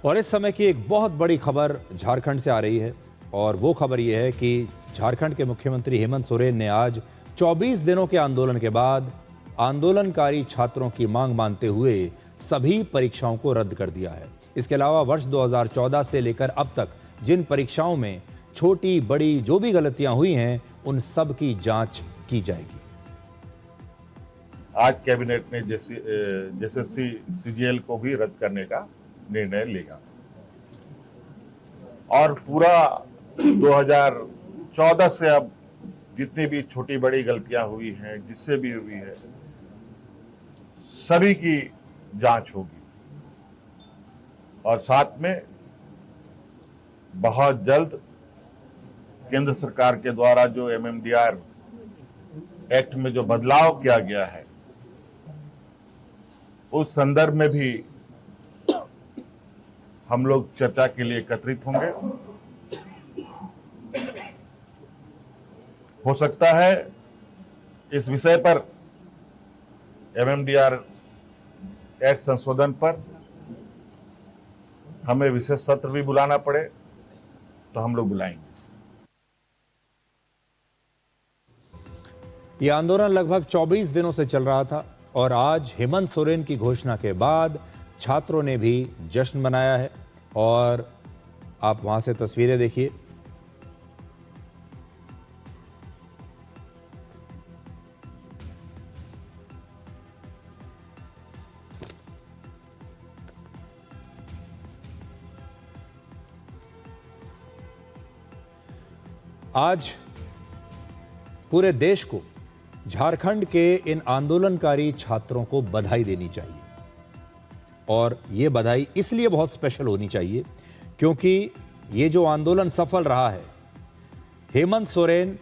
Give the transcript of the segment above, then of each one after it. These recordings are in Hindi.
और इस समय की एक बहुत बड़ी खबर झारखंड से आ रही है और वो खबर ये है कि झारखंड के मुख्यमंत्री हेमंत सोरेन ने आज 24 दिनों के आंदोलन के बाद आंदोलनकारी छात्रों की मांग मानते हुए सभी परीक्षाओं को रद्द कर दिया है। इसके अलावा वर्ष 2014 से लेकर अब तक जिन परीक्षाओं में छोटी बड़ी जो भी गलतियां हुई हैं उन सब की जांच की जाएगी। आज कैबिनेट ने जेएसएससी सीजीएल को भी रद्द करने का निर्णय लेगा और पूरा 2014 से अब जितनी भी छोटी बड़ी गलतियां हुई हैं, जिससे भी हुई है, सभी की जांच होगी और साथ में बहुत जल्द केंद्र सरकार के द्वारा जो एमएमडीआर एक्ट में जो बदलाव किया गया है उस संदर्भ में भी हम लोग चर्चा के लिए एकत्रित होंगे। हो सकता है इस विषय पर एमएमडीआर एक्ट संशोधन पर हमें विशेष सत्र भी बुलाना पड़े तो हम लोग बुलाएंगे। यह आंदोलन लगभग 24 दिनों से चल रहा था और आज हेमंत सोरेन की घोषणा के बाद छात्रों ने भी जश्न मनाया है और आप वहां से तस्वीरें देखिए। आज पूरे देश को झारखंड के इन आंदोलनकारी छात्रों को बधाई देनी चाहिए और ये बधाई इसलिए बहुत स्पेशल होनी चाहिए क्योंकि ये जो आंदोलन सफल रहा है, हेमंत सोरेन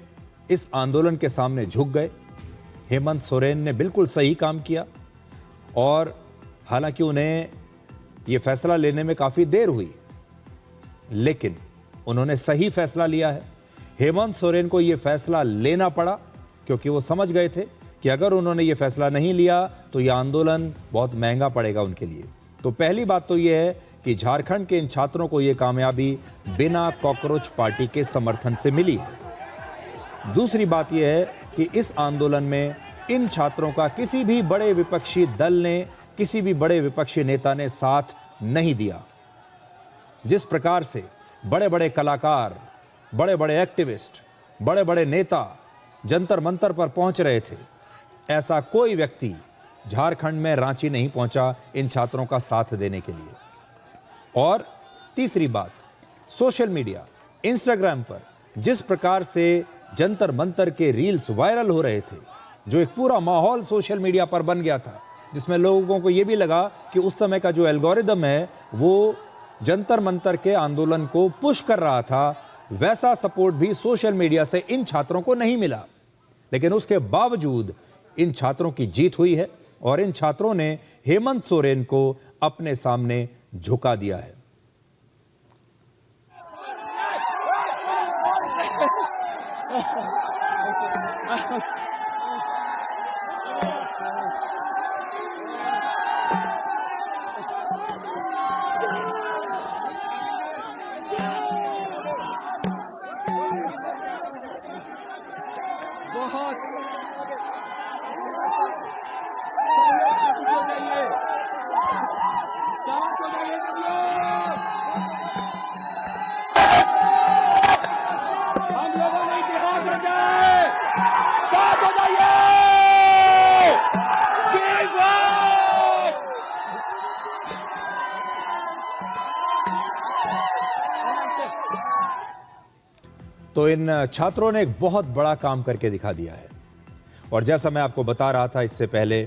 इस आंदोलन के सामने झुक गए। हेमंत सोरेन ने बिल्कुल सही काम किया और हालांकि उन्हें ये फैसला लेने में काफ़ी देर हुई, लेकिन उन्होंने सही फैसला लिया है। हेमंत सोरेन को ये फैसला लेना पड़ा क्योंकि वो समझ गए थे कि अगर उन्होंने ये फैसला नहीं लिया तो यह आंदोलन बहुत महंगा पड़ेगा उनके लिए। तो पहली बात तो ये है कि झारखंड के इन छात्रों को ये कामयाबी बिना कॉकरोच पार्टी के समर्थन से मिली है। दूसरी बात यह है कि इस आंदोलन में इन छात्रों का किसी भी बड़े विपक्षी दल ने, किसी भी बड़े विपक्षी नेता ने साथ नहीं दिया। जिस प्रकार से बड़े बड़े कलाकार, बड़े बड़े एक्टिविस्ट, बड़े बड़े नेता जंतर मंतर पर पहुंच रहे थे, ऐसा कोई व्यक्ति झारखंड में रांची नहीं पहुंचा इन छात्रों का साथ देने के लिए। और तीसरी बात, सोशल मीडिया, इंस्टाग्राम पर जिस प्रकार से जंतर मंतर के रील्स वायरल हो रहे थे, जो एक पूरा माहौल सोशल मीडिया पर बन गया था, जिसमें लोगों को यह भी लगा कि उस समय का जो एल्गोरिदम है वो जंतर मंतर के आंदोलन को पुश कर रहा था, वैसा सपोर्ट भी सोशल मीडिया से इन छात्रों को नहीं मिला। लेकिन उसके बावजूद इन छात्रों की जीत हुई है और इन छात्रों ने हेमंत सोरेन को अपने सामने झुका दिया है। तो इन छात्रों ने एक बहुत बड़ा काम करके दिखा दिया है और जैसा मैं आपको बता रहा था इससे पहले,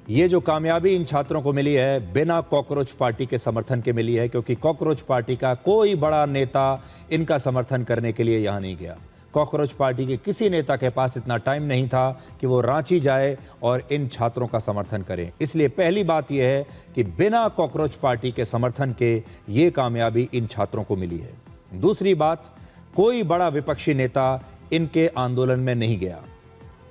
ये जो कामयाबी इन छात्रों को मिली है बिना कॉकरोच पार्टी के समर्थन के मिली है, क्योंकि कॉकरोच पार्टी का कोई बड़ा नेता इनका समर्थन करने के लिए यहां नहीं गया। कॉकरोच पार्टी के किसी नेता के पास इतना टाइम नहीं था कि वो रांची जाए और इन छात्रों का समर्थन करें। इसलिए पहली बात यह है कि बिना कॉकरोच पार्टी के समर्थन के ये कामयाबी इन छात्रों को मिली है। दूसरी बात, कोई बड़ा विपक्षी नेता इनके आंदोलन में नहीं गया,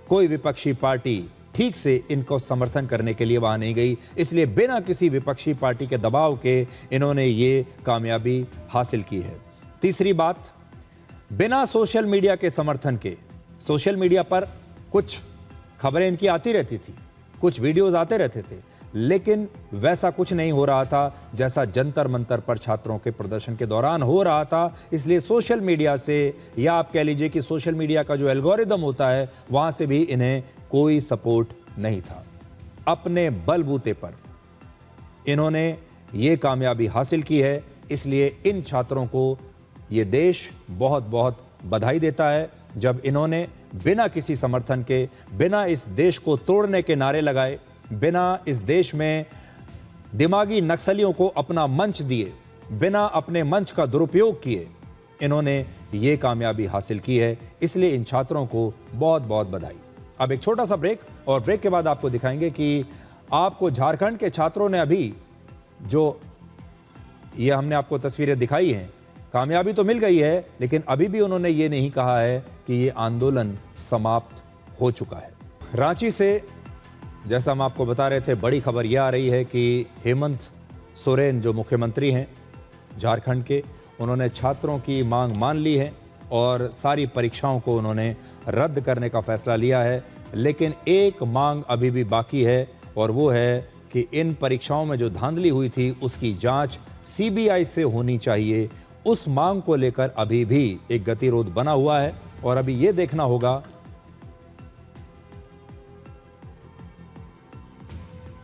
कोई विपक्षी पार्टी ठीक से इनको समर्थन करने के लिए वहां नहीं गई। इसलिए बिना किसी विपक्षी पार्टी के दबाव के इन्होंने ये कामयाबी हासिल की है। तीसरी बात, बिना सोशल मीडिया के समर्थन के, सोशल मीडिया पर कुछ खबरें इनकी आती रहती थी, कुछ वीडियोस आते रहते थे, लेकिन वैसा कुछ नहीं हो रहा था जैसा जंतर मंतर पर छात्रों के प्रदर्शन के दौरान हो रहा था। इसलिए सोशल मीडिया से, या आप कह लीजिए कि सोशल मीडिया का जो एल्गोरिदम होता है, वहां से भी इन्हें कोई सपोर्ट नहीं था। अपने बलबूते पर इन्होंने ये कामयाबी हासिल की है। इसलिए इन छात्रों को ये देश बहुत बहुत बधाई देता है, जब इन्होंने बिना किसी समर्थन के, बिना इस देश को तोड़ने के नारे लगाए, बिना इस देश में दिमागी नक्सलियों को अपना मंच दिए, बिना अपने मंच का दुरुपयोग किए, इन्होंने ये कामयाबी हासिल की है। इसलिए इन छात्रों को बहुत बहुत बधाई। अब एक छोटा सा ब्रेक, और ब्रेक के बाद आपको दिखाएंगे कि आपको झारखंड के छात्रों ने अभी जो ये हमने आपको तस्वीरें दिखाई हैं, कामयाबी तो मिल गई है, लेकिन अभी भी उन्होंने ये नहीं कहा है कि ये आंदोलन समाप्त हो चुका है। रांची से जैसा हम आपको बता रहे थे, बड़ी खबर यह आ रही है कि हेमंत सोरेन जो मुख्यमंत्री हैं झारखंड के, उन्होंने छात्रों की मांग मान ली है और सारी परीक्षाओं को उन्होंने रद्द करने का फैसला लिया है। लेकिन एक मांग अभी भी बाकी है, और वो है कि इन परीक्षाओं में जो धांधली हुई थी उसकी जांच सीबीआई से होनी चाहिए। उस मांग को लेकर अभी भी एक गतिरोध बना हुआ है, और अभी ये देखना होगा।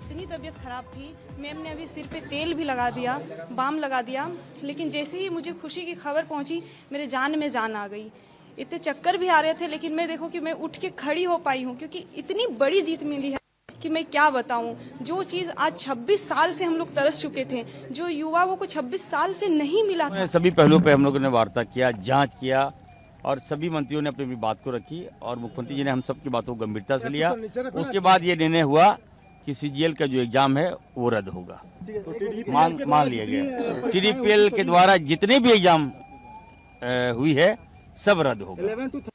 इतनी तबीयत खराब थी, मैम ने अभी सिर पे तेल भी लगा दिया, बाम लगा दिया, लेकिन जैसे ही मुझे खुशी की खबर पहुंची, मेरे जान में जान आ गई। इतने चक्कर भी आ रहे थे, लेकिन मैं देखो कि मैं उठ के खड़ी हो पाई हूँ, क्योंकि इतनी बड़ी जीत मिली है कि मैं क्या बताऊं। जो चीज़ आज 26 साल से हम लोग तरस चुके थे, जो युवाओं को 26 साल से नहीं मिला था। सभी पहलुओं पे हम लोगों ने वार्ता किया, जांच किया, और सभी मंत्रियों ने अपनी बात को रखी, और मुख्यमंत्री जी ने हम सबकी बातों को गंभीरता से लिया। उसके बाद ये निर्णय हुआ कि सीजीएल का जो एग्जाम है वो रद्द होगा, मान लिया गया। टीडीपीएल के द्वारा जितने भी एग्जाम हुई है सब रद्द होगा।